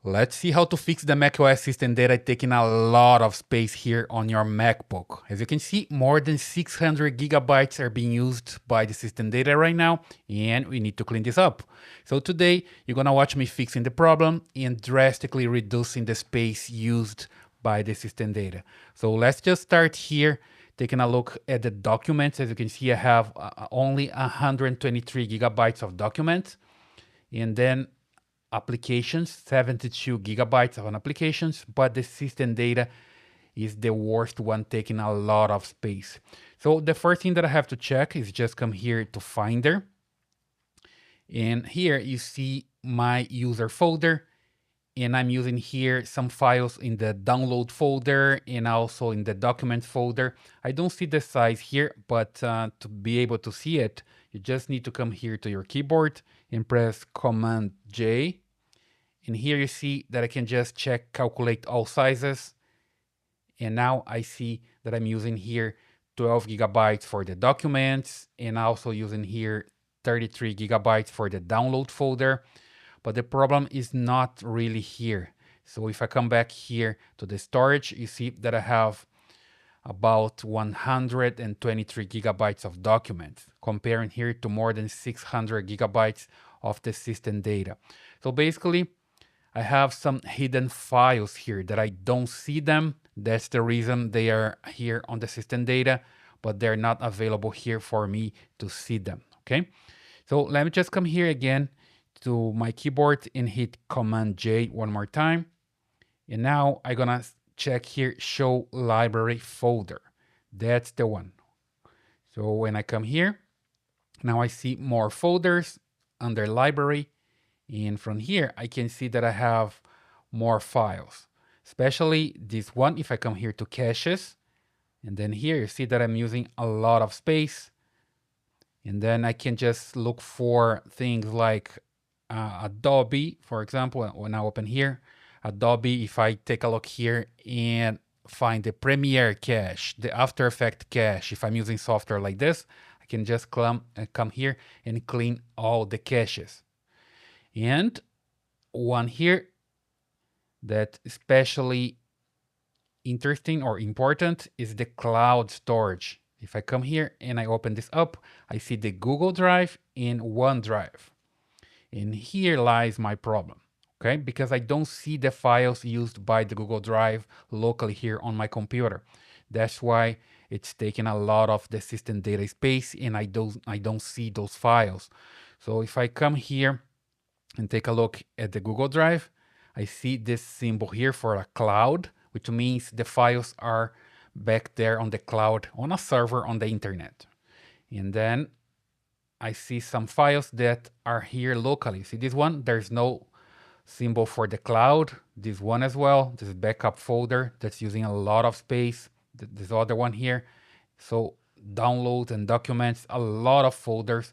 Let's see how to fix the macOS system data taking a lot of space here on your MacBook. As you can see, more than 600 gigabytes are being used by the system data right now, and we need to clean this up. So today, you're gonna watch me fixing the problem and drastically reducing the space used by the system data. So let's just start here, taking a look at the documents. As you can see, I have only 123 gigabytes of documents, and then applications, 72 gigabytes of an applications, but the system data is the worst one, taking a lot of space. So the first thing that I have to check is just come here to Finder. And here you see my user folder, and I'm using here some files in the download folder and also in the documents folder. I don't see the size here, but to be able to see it, you just need to come here to your keyboard and press Command J. And here you see that I can just check calculate all sizes. And now I see that I'm using here 12 gigabytes for the documents and also using here 33 gigabytes for the download folder. But the problem is not really here. So if I come back here to the storage, you see that I have about 123 gigabytes of documents, comparing here to more than 600 gigabytes of the system data. So basically, I have some hidden files here that I don't see them. That's the reason they are here on the system data, but they're not available here for me to see them, okay? So let me just come here again to my keyboard and hit Command J one more time. And now I'm gonna check here, show library folder. That's the one. So when I come here, now I see more folders under library. And from here, I can see that I have more files, especially this one. If I come here to caches, and then here you see that I'm using a lot of space. And then I can just look for things like Adobe, for example. When I open here, Adobe, if I take a look here and find the Premiere cache, the After Effects cache, if I'm using software like this, I can just come here and clean all the caches. And one here that especially interesting or important is the cloud storage. If I come here and I open this up, I see the Google Drive and OneDrive. And here lies my problem, okay? Because I don't see the files used by the Google Drive locally here on my computer. That's why it's taking a lot of the system data space, and I don't see those files. So if I come here and take a look at the Google Drive, I see this symbol here for a cloud, which means the files are back there on the cloud on a server on the internet. And then I see some files that are here locally. See this one? There's no symbol for the cloud. This one as well, this backup folder that's using a lot of space. This other one here. So downloads and documents, a lot of folders.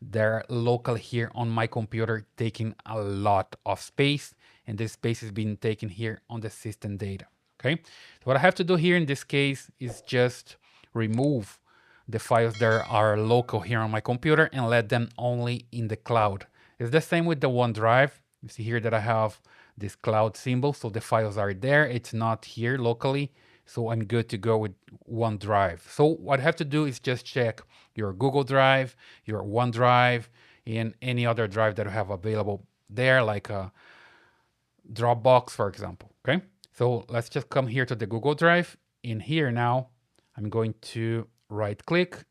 They're local here on my computer, taking a lot of space, and this space is being taken here on the system data, okay? So what I have to do here in this case is just remove the files that are local here on my computer and let them only in the cloud. It's the same with the OneDrive. You see here that I have this cloud symbol, so the files are there. It's not here locally, so I'm good to go with OneDrive. So what I have to do is just check your Google Drive, your OneDrive, and any other drive that you have available there, like a Dropbox, for example, okay? So let's just come here to the Google Drive. In here now, I'm going to right click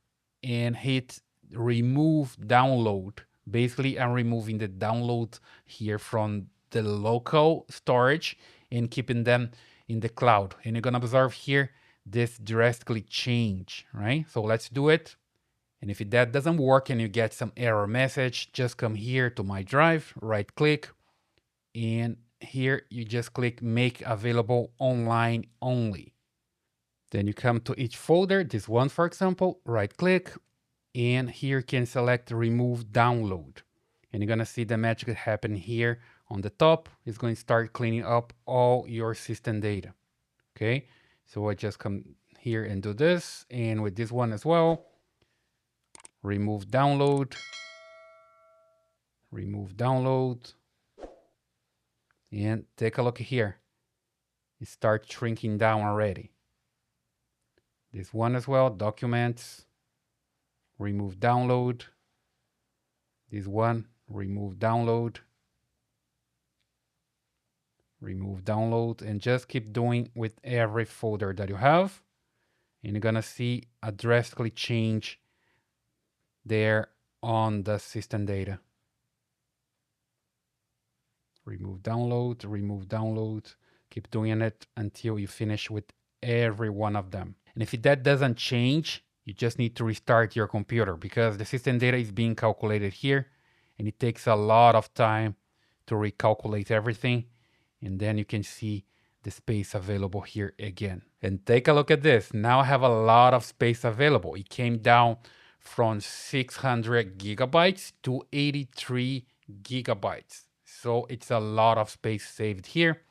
and hit remove download. Basically, I'm removing the download here from the local storage and keeping them in the cloud. And you're gonna observe here, this drastically change, right? So let's do it. And if that doesn't work and you get some error message, just come here to my drive, right click, and here you just click make available online only. Then you come to each folder, this one for example, right click, and here you can select remove download. And you're gonna see the magic happen here on the top. It's going to start cleaning up all your system data, okay? So I just come here and do this, and with this one as well, remove download, And take a look here. It starts shrinking down already. This one as well, documents, remove download. This one, remove download. Remove download, and just keep doing with every folder that you have. And you're gonna see a drastically change there on the system data. Remove download, keep doing it until you finish with every one of them. And if that doesn't change, you just need to restart your computer because the system data is being calculated here and it takes a lot of time to recalculate everything. And then you can see the space available here again. And take a look at this. Now I have a lot of space available. It came down from 600 gigabytes to 83 gigabytes. So it's a lot of space saved here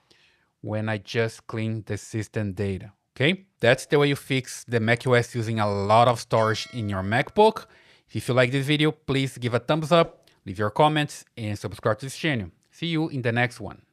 when I just clean the system data, okay? That's the way you fix the macOS using a lot of storage in your MacBook. If you like this video, please give a thumbs up, leave your comments, and subscribe to this channel. See you in the next one.